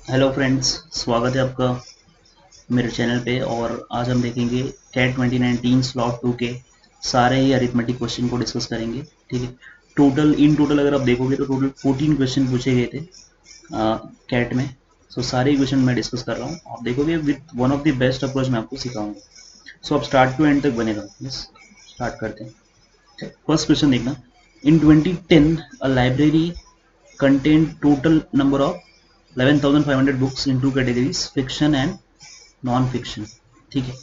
Hello friends, स्वागत है आपका मेरे चैनल पे। और आज हम देखेंगे कैट 2019 स्लॉट 2 के सारे ही अरिथमेटिक क्वेश्चन को डिस्कस करेंगे। ठीक है, टोटल अगर आप देखोगे तो टोटल 14 क्वेश्चन पूछे गए थे कैट में। सो सारे क्वेश्चन मैं डिस्कस कर रहा हूँ, आप देखोगे with one of the best approach मैं आपको सिखाऊंगा। सो आप स्टार्ट टू एंड तक बने रहो। बस स्टार्ट करते हैं। फर्स्ट क्वेश्चन देखना। इन 2010 a library contained total number of 11,500 books in two categories, fiction and non-fiction. ठीक है।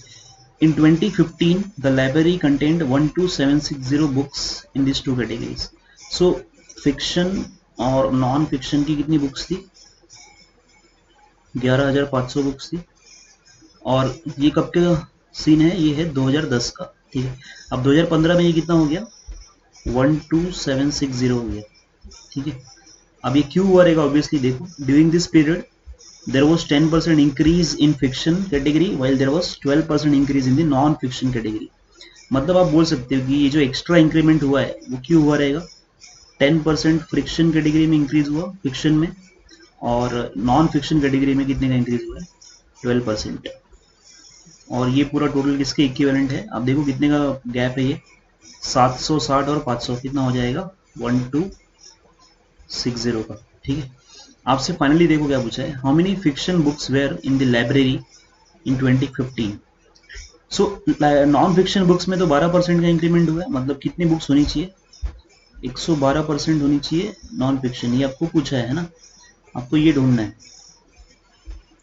In 2015, the library contained 12,760 books in these two categories. So, fiction और non-fiction की कितनी बुक्स थी? 11,500 बुक्स थी। और ये कब का सीन है? ये है 2010 का। ठीक है, अब 2015 में ये कितना हो गया? 12,760 हो गया। ठीक है, अब ये क्यों हुआ रहेगा? ऑब्वियसली देखो, during this period there was 10% increase in fiction category while there was 12% increase in the non fiction category. मतलब आप बोल सकते हो कि ये जो एक्स्ट्रा इंक्रीमेंट हुआ है वो क्यों हुआ रहेगा? 10% फ्रिक्शन कैटेगरी में इंक्रीज हुआ फिक्शन में, और नॉन फिक्शन कैटेगरी में कितने का इंक्रीज हुआ है? 12%। और ये पूरा टोटल किसके इक्विवेलेंट है? आप देखो कितने का गैप है ये, 760 और 500 कितना हो जाएगा? 1260 का। ठीक है, आपसे फाइनली देखो क्या पूछा है, how many fiction books were in the library in 2015। So non fiction books में तो 12% का इंक्रीमेंट हुआ है, मतलब कितनी बुक्स होनी चाहिए? 112% होनी चाहिए नॉन फिक्शन। ये आपको पूछा है ना, आपको ये ढूंढना है।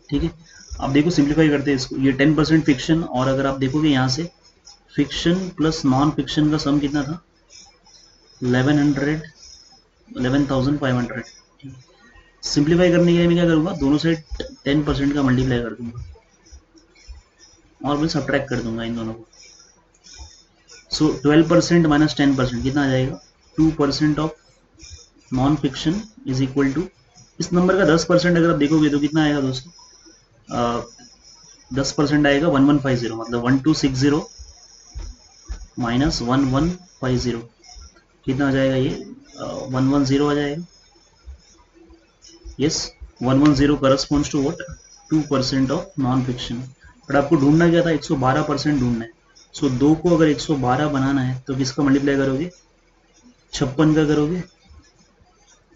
ठीक है, अब देखो सिंप्लीफाई करते हैं इसको। ये 10% फिक्शन, और अगर आप देखोगे यहाँ से फिक्शन प्लस नॉन फिक्शन का सम कितना था? 11,500। सिंप्लीफाई करने के लिए मैं क्या करूँगा, दोनों साइड 10% का मल्टीप्लाई कर दूंगा और मैं सब्ट्रैक्ट कर दूंगा इन दोनों को। सो 12% माइनस 10% कितना आ जाएगा? 2% of non fiction is equal to, इस नंबर का 10% अगर आप देखोगे तो कितना आएगा दोस्तों? 10% आएगा 1150, मतलब 1260 माइनस 1150 कितना आ जाएगा? ये 110 आ जाएगा। Yes, 110 corresponds to what? 2% of non fiction. But आपको ढूंढना क्या था? 112% ढूंढना है। सो 2 को अगर 112 बनाना है तो किसका मल्टीप्लाई करोगे? 56 का करोगे,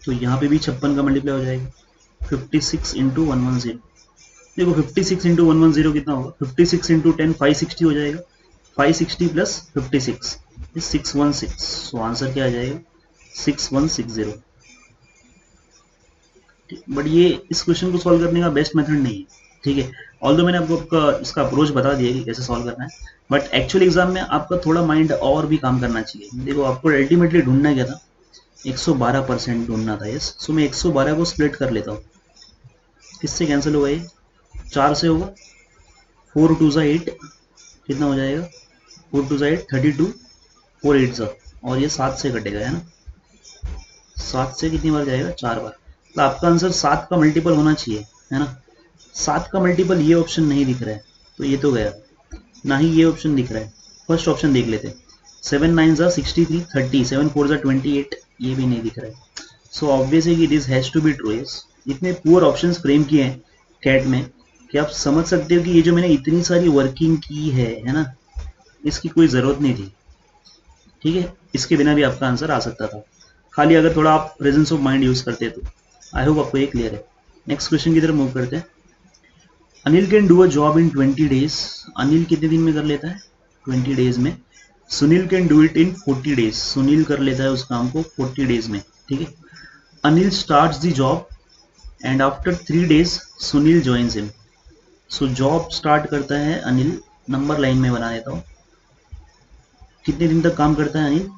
तो यहाँ पे भी 56 का मल्टीप्लाई हो जाएगा। 56 इंटू 110, देखो 56 इंटू 110 कितना होगा? 56 इंटू 10 560 हो जाएगा। 560 प्लस 56 616। सो आंसर क्या आ जाएगा? 6160। बट ये इस क्वेश्चन को सॉल्व करने का बेस्ट मेथड नहीं है। ठीक है, ऑल्दो मैंने आपको आपका इसका अप्रोच बता दिया कि कैसे सॉल्व करना है, बट एक्चुअल एग्जाम में आपका थोड़ा माइंड और भी काम करना चाहिए। देखो आपको अल्टीमेटली ढूंढना क्या था? 112% ढूंढना था। यस, सो मैं 112 को स्प्लिट कर लेता हूँ। किससे कैंसिल होगा ये? 4 से होगा। 4 टू ज़ा 8 कितना हो जाएगा? 4 टू ज़ा 8 32, 4 8 ज़ा, और ये 7 से कटेगा, है ना? 7 से कितनी बार जाएगा? 4 बार। तो आपका आंसर 7 का मल्टीपल होना चाहिए, है ना? 7 का मल्टीपल ये ऑप्शन नहीं दिख रहा है, तो ये तो गया। ना ही ये ऑप्शन दिख रहा है। फर्स्ट ऑप्शन देख लेते हैं। 7 9 ज़ा 63, 30, 7 4 ज़ा 28, ये भी नहीं दिख रहा है। So obviously this has to be true. इतने पुअर ऑप्शंस फ्रेम किए हैं कैट में कि आप समझ सकते हो कि ये जो मैंने इतनी सारी वर्किंग की है ना, इसकी कोई ज़रूरत नहीं थी। ठीक है, इसके बिना भी आपका आंसर आ सकता था, खाली अगर थोड़ा आप प्रेजेंस ऑफ माइंड यूज़ करते तो। आई होप आपको ये क्लियर है। नेक्स्ट क्वेश्चन की तरफ मूव करते हैं। Anil can do a job in 20 days. Anil कितने दिन में कर लेता है? 20 डेज में। Sunil can do it in 40 days. Sunil कर लेता है उस काम को 40 डेज में। ठीक है, Anil starts the job and after 3 days Sunil joins him. So job start करता है अनिल, नंबर लाइन में बना देता हूँ। कितने दिन तक काम करता है अनिल?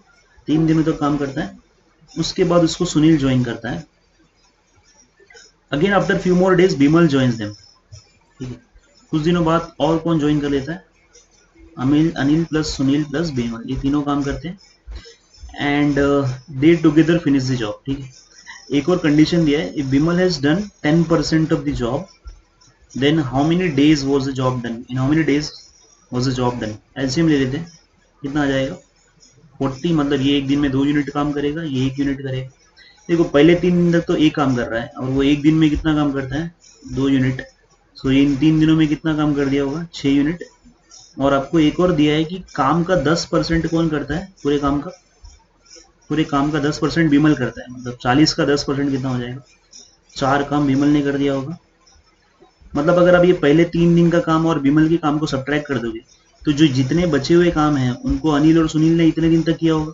3 दिनों तक काम करता है। उसके बाद उसको सुनील ज्वाइन करता है। Again after few more days Bimal joins them. ठीक है, कुछ दिनों बाद और कौन ज्वाइन कर लेता है? अनिल, अनिल प्लस सुनील प्लस बिमल, ये तीनों काम करते हैं and they together finish the job. ठीक है, एक और कंडीशन दिया है, if Bimal has done 10% of the job then how many days was the job done, in how many days was the job done. LCM ले लेते हैं, कितना आ जाएगा? 40, मतलब ये एक दिन में 2 यूनिट काम करेगा, ये 1 यूनिट करेगा। देखो पहले 3 दिन तक तो एक काम कर रहा है, और वो एक दिन में कितना काम करता है, 2 यूनिट। सो इन 3 दिनों में कितना काम कर दिया होगा, 6 यूनिट। और आपको एक और दिया है कि काम का 10% कौन करता है, पूरे काम का 10% विमल करता है, मतलब 40 का 10% कितना हो जाएगा, 4 काम विमल ने कर दिया होगा। मतलब अगर आप ये पहले 3 दिन का काम और विमल के काम को सब्ट्रैक्ट कर दोगे, तो जो जितने बचे हुए काम हैं उनको अनिल और सुनील ने इतने दिन तक किया होगा।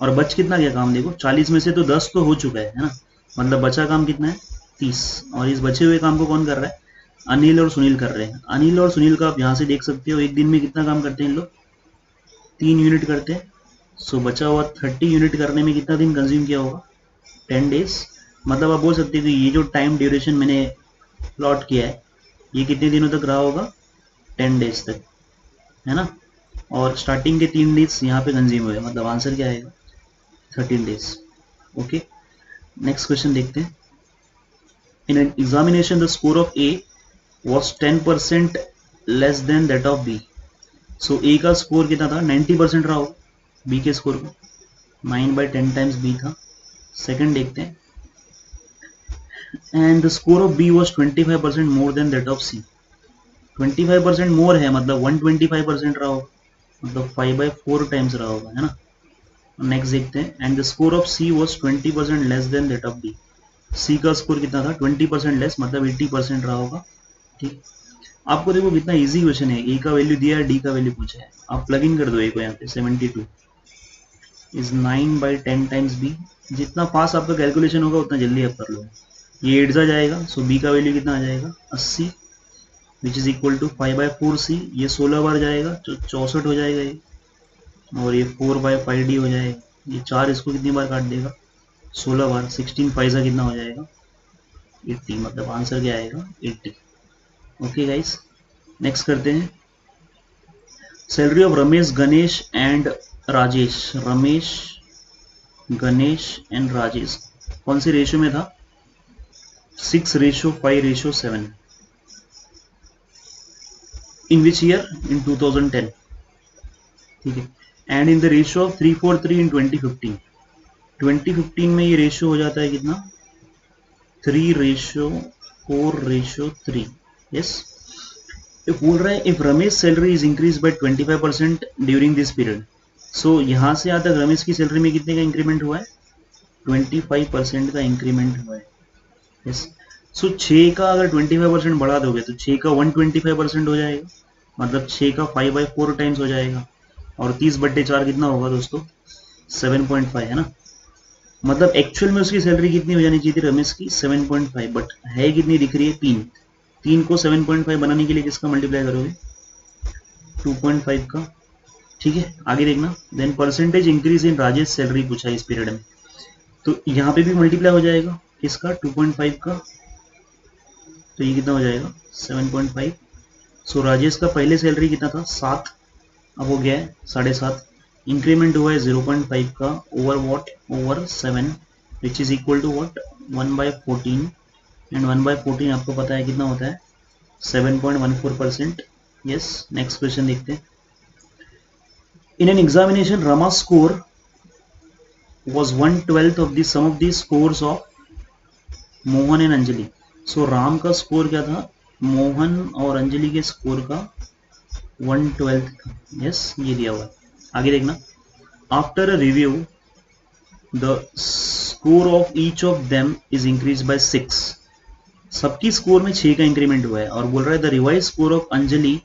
और बच कितना गया काम, देखो 40 में से तो 10 तो हो चुका है ना, मतलब बचा काम कितना है, 30। और इस बचे हुए काम को कौन कर रहा है, अनिल और सुनील कर रहे हैं। अनिल और सुनील का आप यहाँ से देख सकते हो, एक दिन में कितना काम करते हैं इन लोग, 3 यूनिट करते हैं। सो बचा हुआ 30 यूनिट करने में कितना दिन कंज्यूम किया होगा, 10 डेज। मतलब आप बोल सकते हो कि ये जो टाइम ड्यूरेशन मैंने प्लॉट किया है, ये कितने दिनों तक रहा होगा, 10 डेज तक, है ना। और स्टार्टिंग के 3 डेज यहाँ पे कंज्यूम हुए, मतलब आंसर क्या आएगा, 13 डेज। ओके, नेक्स्ट क्वेश्चन देखते हैं। In an examination the score of A was 10% less than that of B. So A का स्कोर कितना था, 90% रहा हो, बी के स्कोर को 9/10 टाइम्स बी था। सेकंड देखते हैं, and the score of B was 25% more than that of C. 25% more है, मतलब 125% रहा होगा, मतलब 5/4 टाइम्स रहा होगा, है ना। नेक्स्ट देखते हैं, and the score of C was 20% less than that of D. C का स्कोर कितना था, 20% लेस, मतलब 80% रहा होगा। ठीक, आपको देखो कितना इजी क्वेश्चन है, ए का वैल्यू दिया है, डी का वैल्यू पूछा है, आप प्लग इन कर दो ए को यहाँ पे, 72 इज 9/10 टाइम्स बी। जितना फास्ट आपका कैलकुलेशन होगा उतना जल्दी आप कर लो। ये 8 जाएगा, सो बी का वैल्यू कितना आ जाएगा, 80, विच इज इक्वल टू 5/4 सी। ये 16 बार जाएगा तो 64 हो जाएगा ये, और ये 4/5 डी हो जाएगा। ये 4 इसको कितनी बार काट देगा, 16 बार, 16 फाइजा कितना हो जाएगा, 80, मतलब आंसर क्या आएगा, 80। ओके गाइस, नेक्स्ट करते हैं। Salary of Ramesh, Ganesh and Rajesh. Ramesh, Ganesh and Rajesh कौन सी रेशियो में था, 6:5:7। इन विच ईयर, इन 2010। ठीक है, and in the ratio of 3:4:3 इन 2015। 2015 में ये रेशियो हो जाता है कितना, 3:4:3। यस, बोल रहा है if Ramesh salary is increase by 25% during this period. So यहाँ से यहाँ तक रमेश की सैलरी में कितने का इंक्रीमेंट हुआ है, 25% का इंक्रीमेंट हुआ है। यस, सो 6 का अगर 25% बढ़ा दोगे तो 6 का 125% हो जाएगा, मतलब 6 का 5/4 टाइम्स हो जाएगा। और 30/4 कितना होगा दोस्तों, 7.5, है ना। मतलब एक्चुअल में उसकी सैलरी कितनी हो जानी चाहिए थी रमेश की, 7.5, बट है कितनी दिख रही है, 3। 3 को 7.5 बनाने के लिए किसका मल्टीप्लाई करोगे, 2.5 का। ठीक है, आगे देखना। Then percentage increase in Rajesh salary पूछा है इस पीरियड में, तो यहाँ पे भी मल्टीप्लाई हो जाएगा किसका, 2.5 का, तो ये कितना हो जाएगा, 7.5। सो राजेश का पहले सैलरी कितना था, 7, अब हो गया है 7.5। इंक्रीमेंट हुआ है 0.5 का, over what, over 7, which is equal to what, 1/14। And 1/14 आपको पता है कितना होता है, 7.14%। यस, नेक्स्ट क्वेश्चन देखते हैं। In an examination Rama score was 1/12 of the sum of the scores of Mohan and Anjali. So Ram का स्कोर क्या था, मोहन और अंजलि के स्कोर का 1/12 था। यस, ये दिया हुआ है, आगे देखना। After a review the score of each of them is increase bye 6। सबकी स्कोर में 6 का इंक्रीमेंट हुआ है, और बोल रहा है the revise score of Anjali,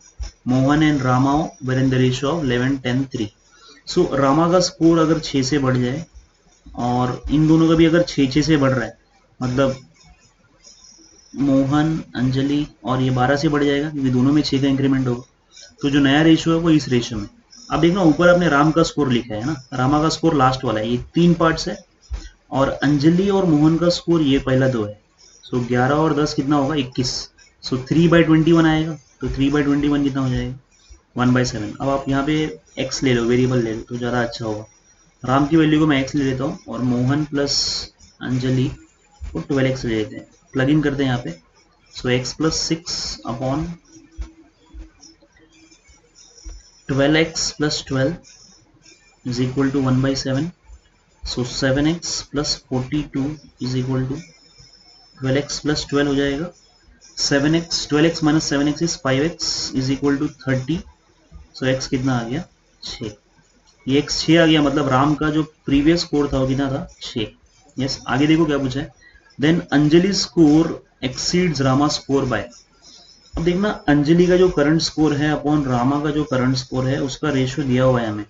Mohan and Rama were in the ratio of 11, 10, 3। सो रामा का स्कोर अगर 6 से बढ़ जाए, और इन दोनों का भी अगर 6-6 से बढ़ रहा है, मतलब मोहन, अंजलि और ये 12 से बढ़ जाएगा, क्योंकि दोनों में 6 का इंक्रीमेंट होगा, तो जो नया रेशियो है वो इस रेशियो में। अब देखना, ऊपर आपने राम का स्कोर लिखा है ना, रामा का स्कोर लास्ट वाला है, ये 3 पार्ट्स है, और अंजलि और मोहन का स्कोर ये पहला 2 है। सो 11 और 10 कितना होगा, 21। सो 3/21 आएगा, तो 3/21 कितना हो जाएगा, 1/7। अब आप यहाँ पे x ले लो, वेरिएबल ले लो, तो ज़्यादा अच्छा होगा। राम की वैल्यू को मैं x ले लेता हूँ, और मोहन प्लस अंजलि को 12x ले लेते हैं, प्लग इन करते हैं यहाँ पे। So x + 6 upon 12x + 12 is equal to 1/7। So 7x plus 42 is equal to 12x plus 12 हो जाएगा। 7x 12x minus 7x is 5x is equal to 30। So x कितना आ गया 6। ये x 6 आ गया, मतलब राम का जो प्रीवियस स्कोर था वो कितना था 6। यस, आगे देखो क्या पूछा है। Then Anjali score exceeds Rama score by. अब देखना अंजलि का जो करंट स्कोर है अपॉन रामा का जो करंट स्कोर है उसका रेशियो दिया हुआ है हमें।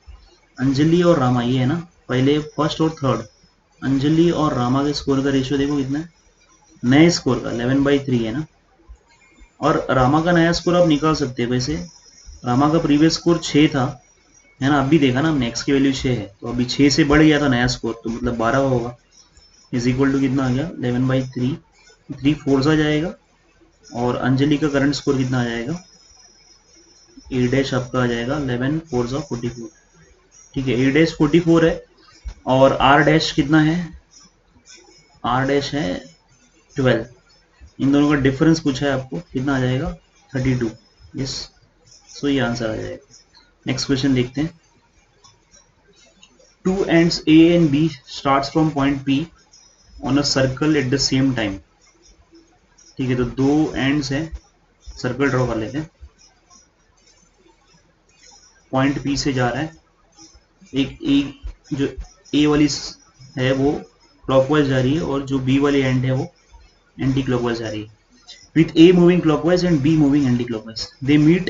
अंजलि और रामा ये है ना, पहले फर्स्ट और थर्ड, अंजलि और रामा के स्कोर का रेशियो देखो कितना है, नए स्कोर का 11/3 है ना। और रामा का नया स्कोर आप निकाल सकते हैं। वैसे रामा का प्रीवियस स्कोर 6 था, है ना, अभी देखा ना हमने x की वैल्यू 6 है, तो अभी 6 से बढ़ गया था नया स्कोर, तो मतलब 12 होगा। इज इक्वल टू कितना आ गया 11/3, 3 4 आ जाएगा। और अंजलि का करंट स्कोर कितना आ जाएगा, ए डैश आपका आ जाएगा 11 4 44। ठीक है, ए डैश 44 है और आर डैश कितना है, आर डैश है 12। इन दोनों का डिफरेंस पूछा है आपको, कितना आ जाएगा 32। यस, सो ये आंसर आ जाएगा। नेक्स्ट क्वेश्चन देखते हैं। Two ants A and B starts from point P on a circle at the same time. ठीक है, तो दो एंड्स हैं, सर्कल ड्रॉ कर लेते हैं। पॉइंट पी से जा रहा है, एक जो ए वाली है वो क्लॉकवाइज जा रही है और जो बी वाली एंड है वो एंटी क्लॉकवाइज जा रही है। with A moving clockwise and B moving anti-clockwise. They meet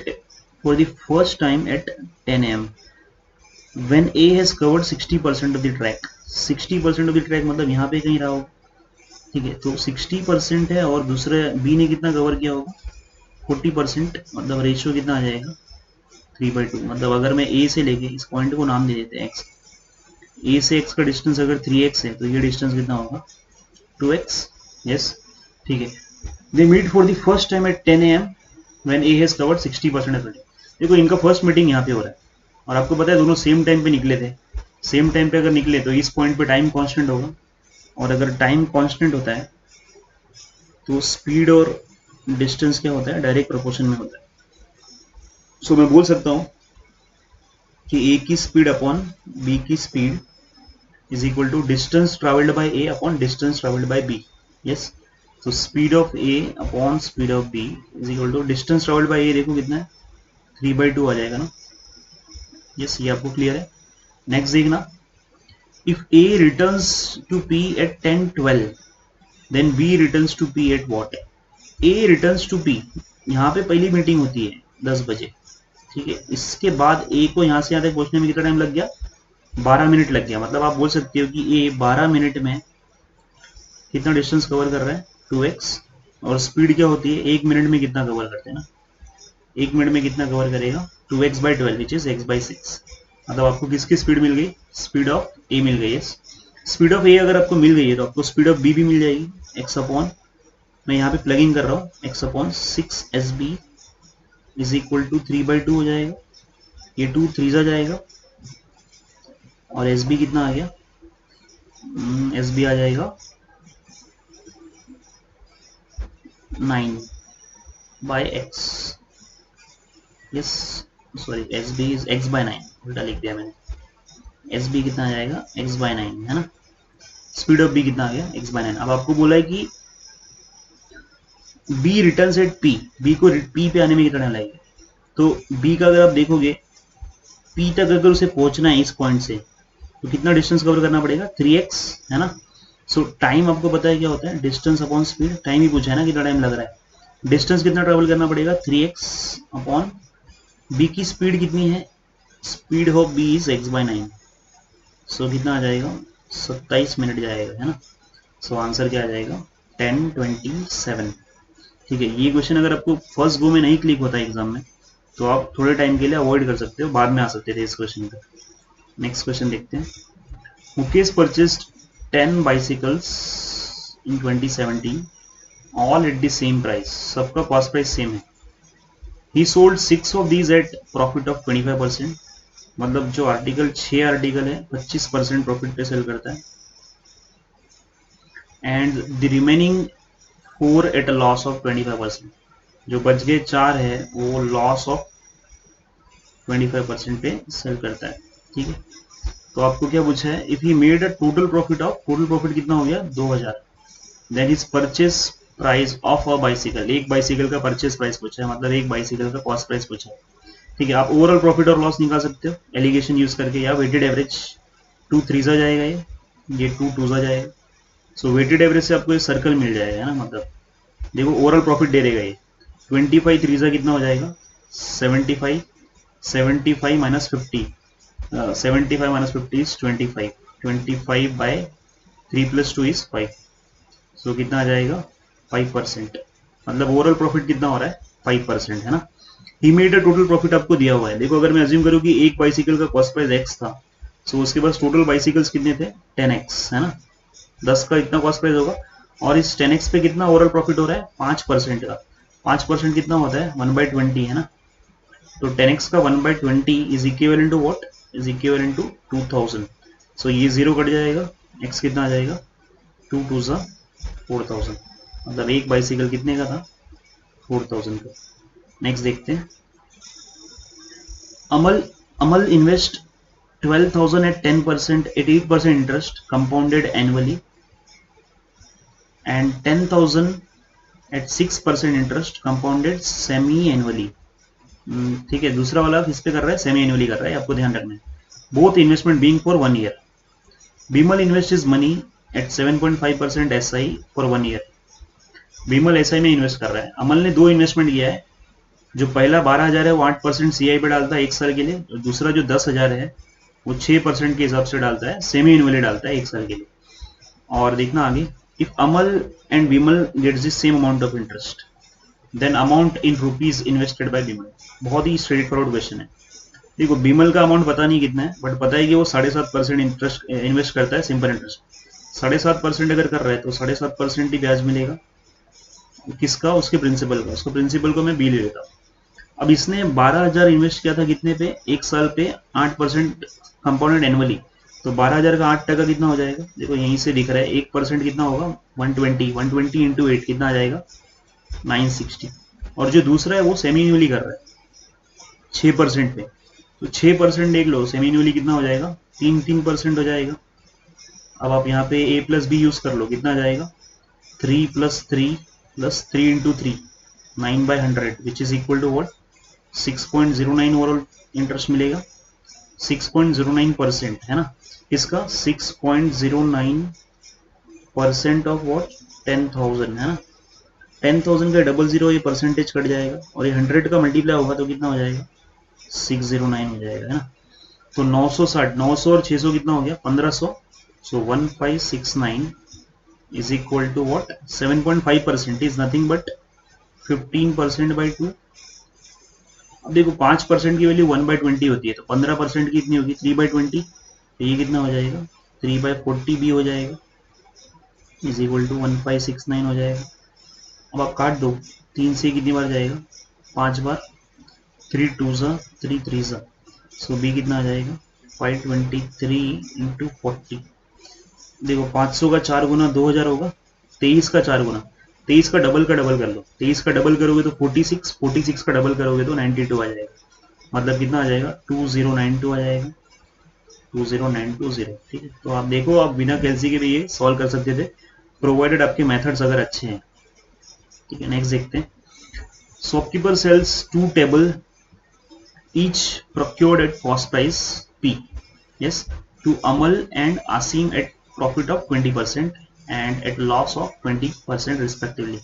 for the first time at 10 am. When A has covered 60% of the track. 60% of the track मतलब यहाँ पे कहीं रहा होगा, ठीक है, तो 60% है और दूसरे B ने कितना कवर किया होगा 40%, मतलब रेशियो कितना आ जाएगा 3/2। मतलब अगर मैं A से लेके इस पॉइंट को नाम दे देते हैं X, A से X का डिस्टेंस अगर 3x है तो ये डिस्टेंस कितना होगा 2x। यस, ठीक है। They meet for the first time at 10 am when A has covered 60% of the day. देखो इनका फर्स्ट मीटिंग यहाँ पे हो रहा है और आपको पता है दोनों सेम टाइम पे निकले थे। सेम टाइम पे अगर निकले तो इस पॉइंट पे टाइम कांस्टेंट होगा, और अगर टाइम कांस्टेंट होता है तो स्पीड और डिस्टेंस क्या होता है, डायरेक्ट प्रोपोर्शन में होता है। सो मैं बोल सकता हूँ कि A की स्पीड अपॉन B की speed is equal to distance travelled by A upon distance travelled by B। Yes, तो speed of A upon speed of B is equal to distance travelled by A, देखो कितना है 3/2 आ जाएगा ना। Yes, ये आपको clear है। नेक्स्ट देखना, if A returns to P at 10:12 then B returns to P at what. A returns to P, यहाँ पे पहली मीटिंग होती है 10 बजे, ठीक है। इसके बाद A को यहाँ से यहाँ तक पहुँचने में कितना टाइम लग गया 12 मिनट लग गया। मतलब आप बोल सकते हो कि A 12 मिनट में कितना डिस्टेंस कवर कर रहा है 2x, और स्पीड क्या होती है 1 मिनट में कितना कवर करते हैं ना, 1 मिनट में कितना कवर करेगा 2x/12 विच इज x/6। मतलब आपको किसकी स्पीड मिल गई, स्पीड ऑफ A मिल गई है। स्पीड ऑफ A अगर आपको मिल गई है तो आपको स्पीड ऑफ B भी मिल जाएगी, x अपॉन, मैं यहाँ पे प्लगिंग कर रहा हूँ, x upon 6SB is equal to 3/2 हो जाएगा। ये 2 3 आ जाएगा और SB कितना आ गया, SB आ जाएगा 9/x। Yes, sorry SB is x/9, उल्टा लिख दिया मैंने। SB कितना आ जाएगा x/9, है ना। स्पीड ऑफ B कितना आ गया x/9। अब आपको बोला है कि B returns at P, B को P पे आने में कितना टाइम लगेगा। तो B का अगर आप देखोगे P तक अगर उसे पहुंचना है इस पॉइंट से तो कितना डिस्टेंस कवर करना पड़ेगा 3x, है ना। सो टाइम आपको पता है क्या होता है, डिस्टेंस अपॉन स्पीड। टाइम ही पूछा है ना कितना टाइम लग रहा है, डिस्टेंस कितना ट्रेवल करना पड़ेगा 3x अपॉन B की स्पीड कितनी है, speed of B is x/9। सो कितना आ जाएगा 27 मिनट जाएगा, है ना। सो आंसर क्या आ जाएगा 10:27। ठीक है, ये क्वेश्चन अगर आपको फर्स्ट गो में नहीं क्लिक होता है एग्जाम में तो आप थोड़े टाइम के लिए अवॉइड कर सकते हो, बाद में आ सकते थे इस क्वेश्चन का। नेक्स्ट क्वेश्चन देखते हैं। Mukesh purchased 10 bicycles in 2017 all at the same price. सबका कॉस्ट प्राइस सेम है। He sold 6 of these at profit of 25%। मतलब जो आर्टिकल 6 आर्टिकल है 25% प्रॉफिट पे सेल करता है, and the remaining 4 eight a loss of 25%। जो बच गए 4 है वो लॉस ऑफ 25% पे सेल करता है, ठीक है। तो आपको क्या पूछा है, if he made a total profit of, total profit कितना हो गया 2000, then is purchase price of a bicycle, एक बाइसिकल का परचेस प्राइस पूछा है, मतलब एक बाइसिकल का कॉस्ट प्राइस पूछा है। ठीक है, आप ओवरऑल प्रॉफिट और लॉस निकाल सकते हो एलिगेशन यूज करके, या वेटेड एवरेज, 2 3 जाएगा, ये 2 2 जाएगा। सो वेटेड एवरेज से आपको ये सर्कल मिल जाएगा, है ना, मतलब देखो ओवरऑल प्रॉफिट दे देगा ये, 25 3 कितना हो जाएगा 75, 75 minus 50, 75 minus 50 is 25, 25 by 3 plus 2 is 5, so कितना आ जाएगा 5%, मतलब ओवरऑल प्रॉफिट कितना हो रहा है 5%, है ना। ही मेड अ टोटल प्रॉफिट आपको दिया हुआ है, देखो अगर मैं अज्यूम करूँ कि एक बाइसिकल का कॉस्ट प्राइस x था, सो उसके पास टोटल बाइसिकल्स कितने थे 10x, है ना, 10 का इतना कॉस्ट प्राइस होगा, और इस 10x पे कितना ओवरऑल प्रॉफिट हो रहा है 5% का, 5% कितना होता है 1/20, है ना। तो 10x का 1/20 is equivalent to what, is equivalent to 2000, so ये जीरो कट जाएगा, x कितना आ जाएगा 2 2 4000, मतलब एक बाइसिकल कितने का था 4000 का। नेक्स्ट देखते हैं, अमल अमल invest 12,000 at 10% at 8% interest compounded annually and 10,000 at 6% interest compounded semi annually। ठीक है, दूसरा वाला किस पे कर रहा है सेमी एनुअली कर रहा है, आपको ध्यान रखना है। Both investment being for 1 year, Bimal invest is money at 7.5% SI for 1 year, Bimal SI में इन्वेस्ट कर रहा है। अमल ने दो इन्वेस्टमेंट किया है, जो पहला 12,000 है वो 8% CI पे डालता है एक साल के लिए, और दूसरा जो 10,000 है वो 6% के हिसाब से डालता है, सेमी एनुअली डालता है एक साल के लिए। और देखना आगे, if Amal and Bimal gets the same amount of interest, then amount in rupees invested by Bimal. बहुत ही स्ट्रेट फॉरवर्ड क्वेश्चन है। देखो बीमल का अमाउंट पता नहीं कितना है, बट पता है कि वो 7.5% इंटरेस्ट इन्वेस्ट करता है, सिंपल इंटरेस्ट। 7.5% अगर कर रहा है तो 7.5% ही ब्याज मिलेगा, किसका, उसके प्रिंसिपल का, उसको प्रिंसिपल को मैं बी ले लेता हूँ। अब इसने 12,000 इन्वेस्ट किया था कितने पे, एक साल पे 8% कंपाउंडेड एनुअली, तो 12,000 का 8% कितना हो जाएगा, देखो यहीं से दिख रहा है 1% कितना होगा 120, 120 इंटू 8 कितना आ जाएगा 960। और जो दूसरा है वो सेमी एनुअली कर रहा है 6% पे, तो 6% देख लो, सेमी एनुअली कितना हो जाएगा 3% हो जाएगा। अब आप यहाँ पे a प्लस बी यूज कर लो, कितना आ जाएगा 3 plus 3 plus 3 into 3 9/100 which is equal to what 6.09 overall interest मिलेगा, 6.09% है ना, इसका 6.09% ऑफ वॉट 10,000 है ना, 10,000 का 00 ये परसेंटेज कट जाएगा, और ये 100 का मल्टीप्लाई होगा तो कितना हो जाएगा 609 हो जाएगा, है ना। तो 960, 900 और 600 कितना हो गया 1500, so 1569 is equal to what 7.5% is nothing but 15% by 2। अब देखो 5% की वैल्यू 1/20 होती है, तो 15% की इतनी होगी 3/20, तो ये कितना हो जाएगा 3/40 भी हो जाएगा, इज इक्वल टू 1569 हो जाएगा। अब आप काट दो, 3 से कितनी बार जाएगा 5 बार, 3 2 3 3 सो बी कितना आ जाएगा 523 इंटू 40। देखो 500 का 4 गुना 2000 होगा, 23 का 4 गुना, 23 का डबल कर लो, 23 का डबल करोगे तो 46, 46 का डबल करोगे तो 92 आ जाएगा, मतलब कितना आ जाएगा 2092 आ जाएगा, 20920। ठीक है, तो आप देखो आप बिना कैलसी के भी ये सॉल्व कर सकते थे, प्रोवाइडेड आपके मेथड्स अगर अच्छे हैं। ठीक है, नेक्स्ट देखते हैं, shopkeeper sells 2 table each procured at cost price P, yes, to Amal and Asim at profit of 20% and at loss of 20% respectively।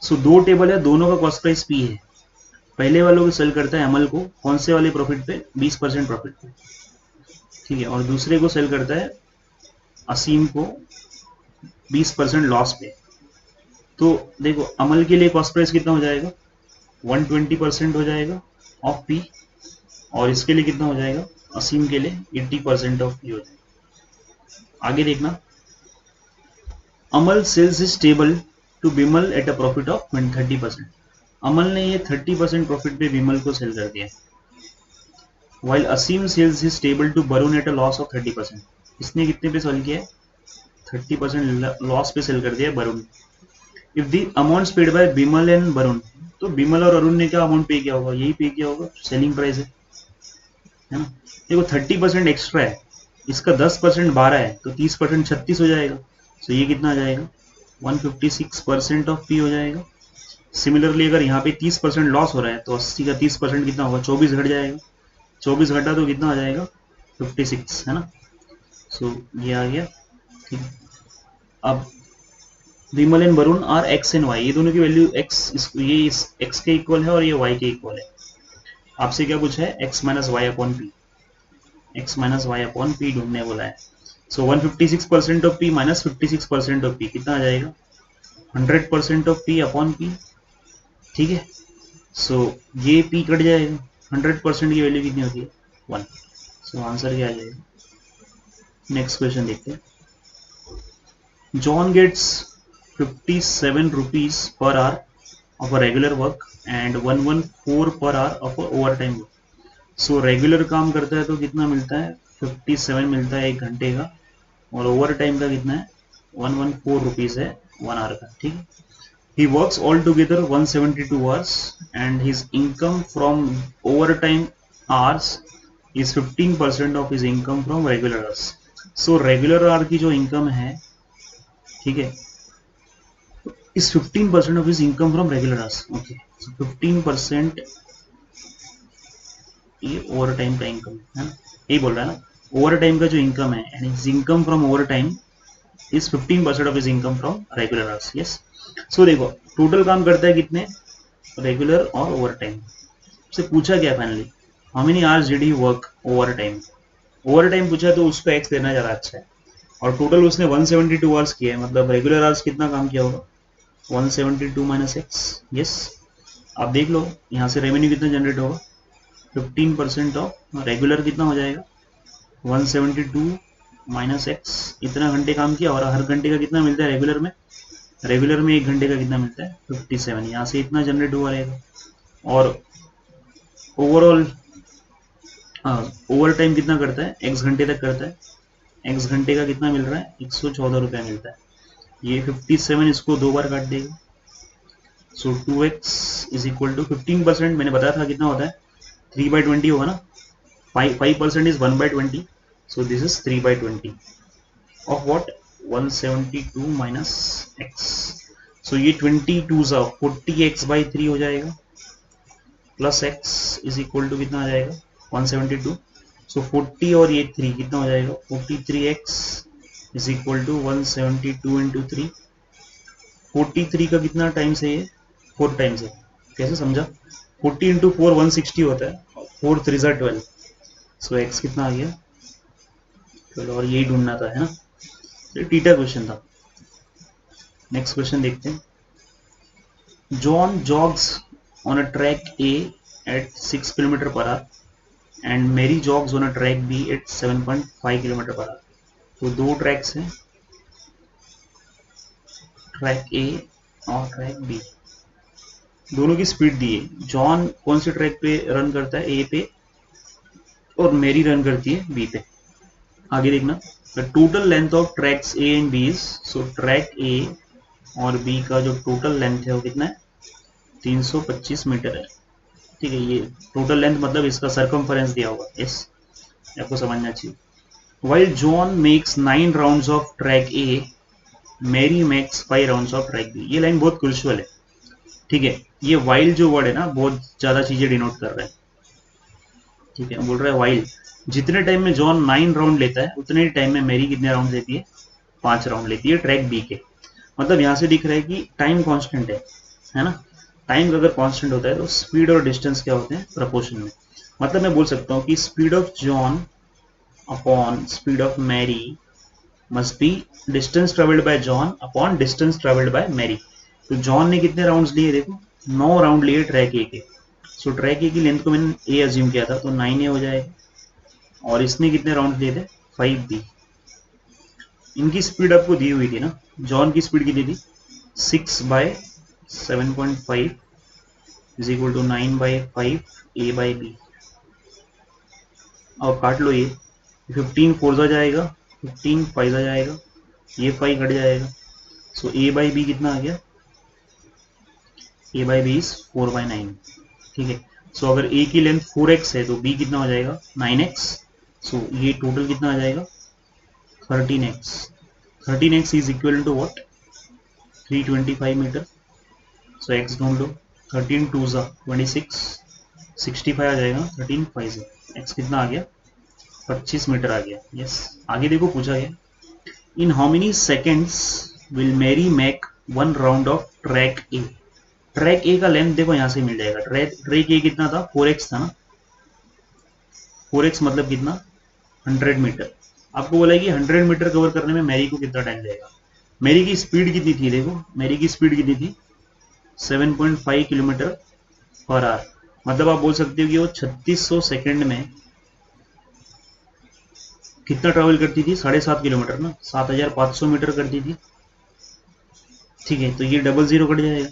सो दो टेबल है, दोनों का कॉस्ट प्राइस P है, पहले वालों को सेल करता है अमल को कौन से वाले प्रॉफिट पे 20% प्रॉफिट पे, ठीक है, और दूसरे को सेल करता है असीम को 20% लॉस पे। तो देखो अमल के लिए कॉस्ट प्राइस कितना हो जाएगा 120% हो जाएगा ऑफ P, और इसके लिए कितना हो जाएगा असीम के लिए 80% ऑफ पी हो जाएगा। आगे देखना, Amal sells is table to Bimal at a profit of 30%, Amal ने ये 30% प्रॉफिट पे बिमल को सेल कर दिया, while Asim sells is table to Varun at a loss of 30%, इसने कितने पे सेल किया है 30% लॉस पे सेल कर दिया Varun. If the amounts paid by Bimal and Varun, तो बिमल और अरुण ने क्या अमाउंट पे किया होगा, यही पे किया होगा, सेलिंग प्राइस है ना। देखो 30% एक्स्ट्रा है, इसका 10% 12 है तो 30% 36 हो जाएगा। सो ये कितना आ जाएगा 156% ऑफ पी हो जाएगा। सिमिलरली अगर यहाँ पे 30% लॉस हो रहा है तो 80 का 30% कितना होगा 24 घट जाएगा। 24 घटा तो कितना आ जाएगा 56 है ना। सो ये आ गया ठीक। अब Vimal and Varun are X and Y, ये दोनों की वैल्यू एक्स, ये इस एक्स के इक्वल है और ये वाई के इक्वल है। आपसे क्या पूछा है x minus y upon p, x minus y upon p ढूंढने बोला है। So 156% of p minus 56% of p कितना आ जाएगा 100% ऑफ पी अपॉन पी। ठीक है, सो ये पी कट जाएगा, 100% की वैल्यू कितनी होती है 1। सो आंसर क्या आ जाएगा। नेक्स्ट क्वेश्चन देखते हैं। John gets 57 rupees per hour of a regular work and 114 per hour of a overtime work। So regular काम करता है तो कितना मिलता है 57 मिलता है 1 घंटे का, और ओवर टाइम का कितना है 114 रुपीज है 1 आवर का। ठीक है, he works altogether 172 hours and his income from overtime hours is 15% of his income from regular hours। So regular hour की जो इनकम है, ठीक है, is 15% of his income from regular hours। Okay, so 15% ये over time का income है ना, यही बोल रहा है ना, ओवर टाइम का जो इनकम है and his income from over time is 15% of his income from regular hours. Yes, so देखो टोटल काम करता है कितने रेगुलर और ओवर टाइम। से पूछा क्या finally how many hours did he work over time. Over time पूछा तो उसको एक्स देना ज़्यादा अच्छा है, और टोटल उसने 172 आवर्स किया है, मतलब रेगुलर आवर्स कितना काम किया होगा 172 माइनस एक्स। यस, आप देख लो यहाँ से रेवेन्यू कितना जनरेट होगा 15% ऑफ रेगुलर कितना हो जाएगा 172 माइनस एक्स। इतना घंटे काम किया और हर घंटे का कितना मिलता है रेगुलर में, रेगुलर में 1 घंटे का कितना मिलता है 57, यहाँ से इतना जनरेट हुआ रहेगा। और ओवरऑल ओवर टाइम कितना करता है एक्स घंटे तक करता है, एक्स घंटे का कितना मिल रहा है 114 रुपया मिलता है। ये 57 इसको 2 बार काट देगा। सो 2x इज इक्वल टू 15%, मैंने बताया था कितना होता है 3/20 होगा ना, 5% is 1/20, so this is 3/20 of what 172 minus x। so ये 22 सा 40x/3 हो जाएगा, plus x is equal to कितना आ जाएगा 172। सो 40 और ये 3 कितना हो जाएगा 43x is equal to 172 into 3। 43 का कितना टाइम्स है ये 4 टाइम्स है, कैसे समझा 40 इंटू 4 160 होता है, 4 3 12। सो x कितना आ गया 12, और यही ढूंढना था है ना, ये टीटा क्वेश्चन था। नेक्स्ट क्वेश्चन देखते हैं। John jogs on a track A at 6 kilometre per hour and Mary jogs on a track B at 7.5 kilometre per hour. तो दो ट्रैक्स हैं, ट्रैक ए और ट्रैक बी, दोनों की स्पीड दी है। जॉन कौन से ट्रैक पे रन करता है ए पे, और मेरी रन करती है बी पे। आगे देखना, the total length of tracks A and B is, so track A और बी का जो टोटल लेंथ है वो कितना है 325 मीटर है। ठीक है, ये टोटल लेंथ मतलब इसका सरकमफरेंस दिया होगा, यस आपको समझना चाहिए। While John makes 9 rounds of track A, Mary makes 5 rounds of track B. ये लाइन बहुत क्रूशियल है। ठीक है, ये वाइल जो वर्ड है ना बहुत ज्यादा चीजें डिनोट कर रहा है। ठीक है, बोल रहा है वाइल जितने टाइम में जॉन 9 राउंड लेता है उतने टाइम में मेरी कितने राउंड लेती है 5 राउंड लेती है ट्रैक बी के। मतलब यहाँ से दिख रहा है कि टाइम कांस्टेंट है ना, टाइम अगर कांस्टेंट होता है तो स्पीड और डिस्टेंस क्या होते हैं प्रोपोर्शन में। मतलब मैं बोल सकता हूँ कि speed of John upon speed of Mary must be distance travelled by John upon distance travelled by Mary. तो जॉन ने कितने राउंड्स लिए देखो 9 राउंड लिए ट्रैक ए के। सो ट्रैक ए की लेंथ को मैंने ए अज्यूम किया था तो 9 ए हो जाएगा, और इसने कितने राउंड लिए थे 5 बी। इनकी स्पीड आपको दी हुई थी ना, जॉन की स्पीड कितनी थी 6/7.5 is equal to 9/5 A by B. और काट लो, ये 15 फोर जाएगा 15 5 जाएगा, ये 5 कट जाएगा। सो ए बाई बी कितना आ गया ए बाई बी इज 4/9। ठीक है, सो अगर ए की लेंथ 4x है तो बी कितना हो जाएगा 9x, सो ये टोटल कितना आ जाएगा 13x। 13x is equal to what 325 metre. So x ढूंढ लो, 13 टू ज़ा 26, 65 आ जाएगा, 13 5 ज़ा x कितना आ गया 25 मीटर आ गया। यस आगे देखो पूछा गया in how many seconds will Mary make one round of track A. Track A का लेंथ देखो यहाँ से मिल जाएगा, ट्रैक ए कितना था 4x था ना, 4x मतलब कितना 100 मीटर। आपको बोला है कि 100 मीटर कवर करने में मैरी को कितना टाइम जाएगा। मैरी की स्पीड कितनी थी, देखो मैरी की स्पीड कितनी थी 7.5 किलोमीटर पर आवर। मतलब आप बोल सकते हो कि वो 3600 सेकंड में कितना ट्रेवल करती थी 7.5 किलोमीटर ना, 7500 मीटर करती थी। ठीक है, तो ये डबल जीरो कट जाएगा,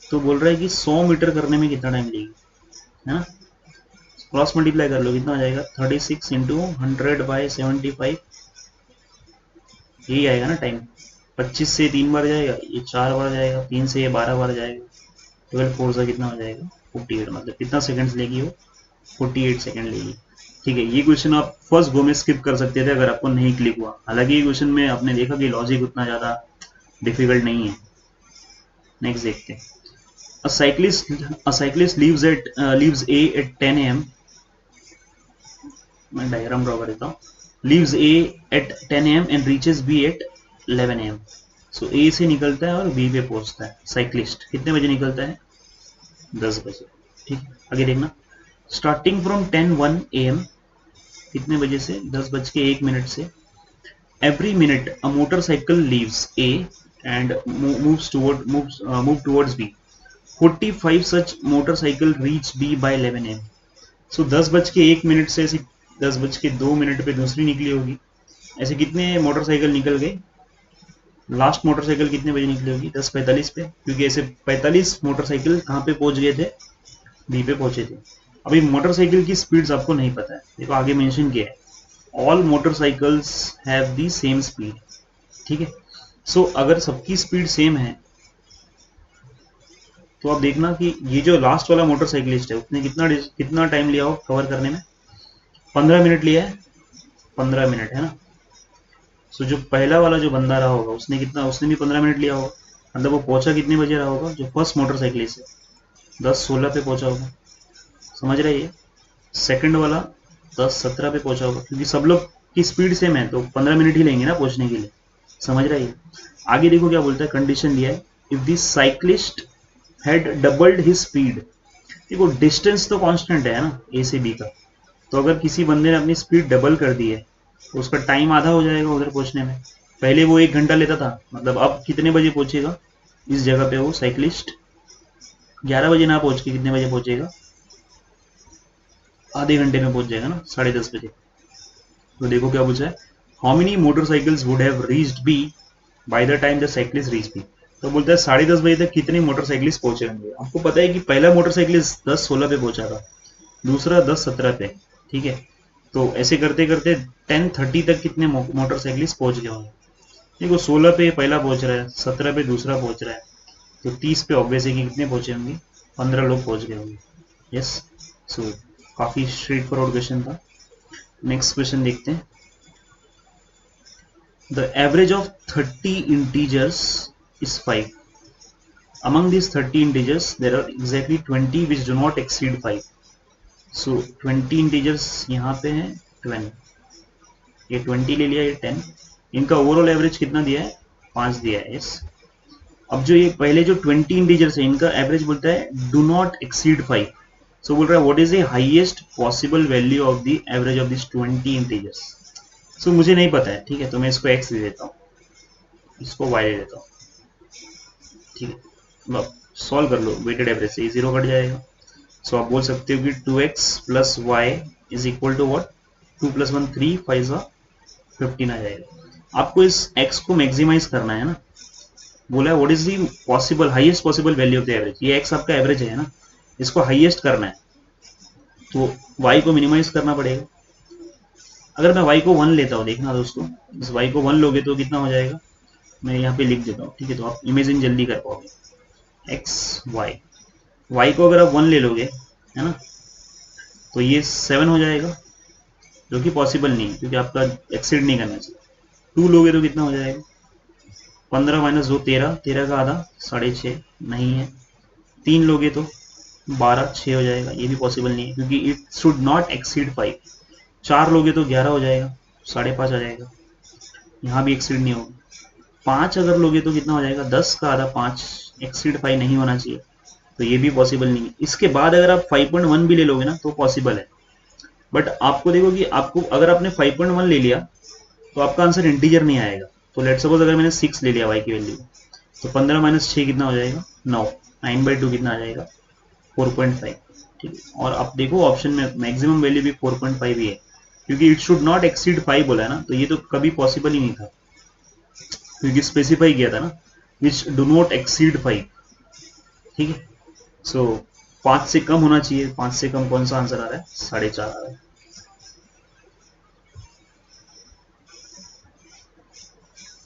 तो बोल रहा है कि 100 मीटर करने में कितना टाइम लेगी, है ना। क्रॉस मल्टीप्लाई कर लो, कितना आ जाएगा 36 इंटू 100/75, यही आएगा ना टाइम। 25 से 3 बार जाएगा, ये 4 बार जाएगा, 3 से ये 12 बार जाएगा, 12 4 से कितना हो जाएगा 48। मतलब कितना सेकंड्स लेगी वो 48 सेकंड लेगी। ठीक है, ये क्वेश्चन आप फर्स्ट गो में स्किप कर सकते थे अगर आपको नहीं क्लिक हुआ। हालांकि ये क्वेश्चन में आपने देखा कि लॉजिक उतना ज़्यादा डिफिकल्ट नहीं है। नेक्स्ट देखते हैं। A cyclist leaves A at 10 a.m. मैं डायग्राम ड्रॉ कर देता हूँ। Leaves A at 10 a.m. and reaches B at 11 a.m. So A से निकलता है और B पे पहुंचता है। साइक्लिस्ट कितने बजे निकलता है 10 बजे। ठीक है, आगे देखना। Starting from 10:01 a.m. कितने बजे से 10:01 से every minute a motorcycle leaves A and moves towards B. 45 such motorcycle reach B by 11 a.m. So 10:01 से ऐसे 10:02 पे दूसरी निकली होगी। ऐसे कितने मोटरसाइकिल निकल गए, लास्ट मोटरसाइकिल कितने बजे निकली होगी 10:45 पे, क्योंकि ऐसे 45 मोटरसाइकिल कहाँ पे पहुंच गए थे बी पे पहुंचे थे। अभी मोटरसाइकिल की स्पीड्स आपको नहीं पता है, देखो आगे मेंशन किया है all motorcycles have the same speed. ठीक है, सो अगर सबकी स्पीड सेम है तो आप देखना कि ये जो लास्ट वाला मोटरसाइकिलिस्ट है उसने कितना टाइम लिया हो कवर करने में 15 मिनट लिया है, 15 मिनट है ना। सो जो पहला वाला जो बंदा रहा होगा उसने भी 15 मिनट लिया होगा। मतलब वो पहुंचा कितने बजे रहा होगा, जो फर्स्ट मोटरसाइकिलिस्ट है 10:16 पे पहुंचा होगा, समझ रहे हैं। सेकंड वाला 10:17 पे पहुंचा होगा, क्योंकि सब लोग की स्पीड सेम है तो 15 मिनट ही लेंगे ना पहुंचने के लिए, समझ रहे हैं। आगे देखो क्या बोलता है, कंडीशन दिया है if this cyclist had doubled his speed. देखो डिस्टेंस तो कांस्टेंट है ना ए से बी का, तो अगर किसी बंदे ने अपनी स्पीड डबल कर दी है तो उसका टाइम आधा हो जाएगा उधर पहुंचने में। पहले वो 1 घंटा लेता था, मतलब अब कितने बजे पहुंचेगा इस जगह पे वो साइक्लिस्ट, 11 बजे ना पहुंच के कितने बजे पहुंचेगा, आधे घंटे में पहुंच जाएगा ना 10:30 बजे। तो देखो क्या पूछा है, how many motorcycles would have reached B by the time the cyclist reach B. तो बोलता है 10:30 बजे तक कितने मोटरसाइकिलिस्ट पहुंचे होंगे। आपको पता है कि पहला मोटरसाइकिलिस्ट 10:16 पे पहुंचा था, दूसरा 10:17 पे। ठीक है, तो ऐसे करते करते 10:30 तक कितने मोटरसाइकिलिस्ट पहुंच गए होंगे। देखो 16 पे पहला पहुंच रहा है, 17 पे दूसरा पहुंच रहा है, तो 30 पे ऑब्वियस है कि कितने पहुंचे होंगे 15 लोग पहुंच गए होंगे। यस, सो काफी स्ट्रेट फॉरवर्ड क्वेश्चन था। नेक्स्ट क्वेश्चन देखते हैं। The average of 30 integers is 5। Among these 30 integers, there are exactly 20 which do not exceed 5. So 20 integers यहाँ पे हैं 12, ये 20 ले लिया, ये 10। इनका ओवरऑल एवरेज कितना दिया है 5 दिया है। यस, अब जो ये पहले जो 20 इंटीजर्स है इनका एवरेज बोलता है डू नॉट एक्सीड 5। सो बोल रहा है what is the highest possible value of the average of this 20 integers. So मुझे नहीं पता है, ठीक है, तो मैं इसको x दे देता हूँ, इसको y दे देता हूँ। ठीक है, सॉल्व कर लो, वेटेड एवरेज से 0 कट जाएगा। सो आप बोल सकते हो कि 2x plus y is equal to what 2 + 1 3 5 15 आ जाएगा। आपको इस x को मैक्सिमाइज करना है ना, बोला है what is the possible highest possible value of the average. ये x आपका एवरेज है ना, इसको हाईएस्ट करना है तो y को मिनिमाइज करना पड़ेगा। अगर मैं y को 1 लेता हूँ, देखना दोस्तों, इस y को 1 लोगे तो कितना हो जाएगा, मैं यहाँ पे लिख देता हूँ, ठीक है, तो आप इमेजिन जल्दी कर पाओगे। x y को अगर आप 1 ले लोगे, है ना, तो ये 7 हो जाएगा। जो कि पॉसिबल नहीं है क्योंकि आपका एक्सीड नहीं करना चाहिए। 2 लोगे तो कितना हो जाएगा, 15 माइनस 2 13, 13 का आधा 6.5 नहीं है। 3 लोगे तो 12, 6 हो जाएगा, ये भी पॉसिबल नहीं है क्योंकि इट शुड नॉट एक्सीड 5। 4 लोगे तो 11 हो जाएगा, 5.5 आ जाएगा, यहाँ भी एक्सीड नहीं होगा। 5 अगर लोगे तो कितना हो जाएगा, 10 का आधा 5, एक्सीड 5 नहीं होना चाहिए, तो ये भी पॉसिबल नहीं है। इसके बाद अगर आप 5.1 भी ले लोगे ना तो पॉसिबल है, बट आपको देखो कि आपको अगर आपने 5.1 ले लिया तो आपका आंसर इंटीजर नहीं आएगा। तो लेट सपोज अगर मैंने 6 ले लिया y की वैल्यू, तो 15 माइनस 6 कितना हो जाएगा, 9। 9/2 कितना आ जाएगा, 4.5। ठीक है, और आप देखो ऑप्शन में मैक्सिमम वैल्यू भी 4.5 ही है क्योंकि इट शुड नॉट एक्सीड 5 बोला है ना, तो ये तो कभी पॉसिबल ही नहीं था क्योंकि स्पेसिफाई किया था ना, विच डू नॉट एक्सीड 5। ठीक है, सो 5 से कम होना चाहिए। 5 से कम कौन सा आंसर आ रहा है, 4.5 आ रहा है।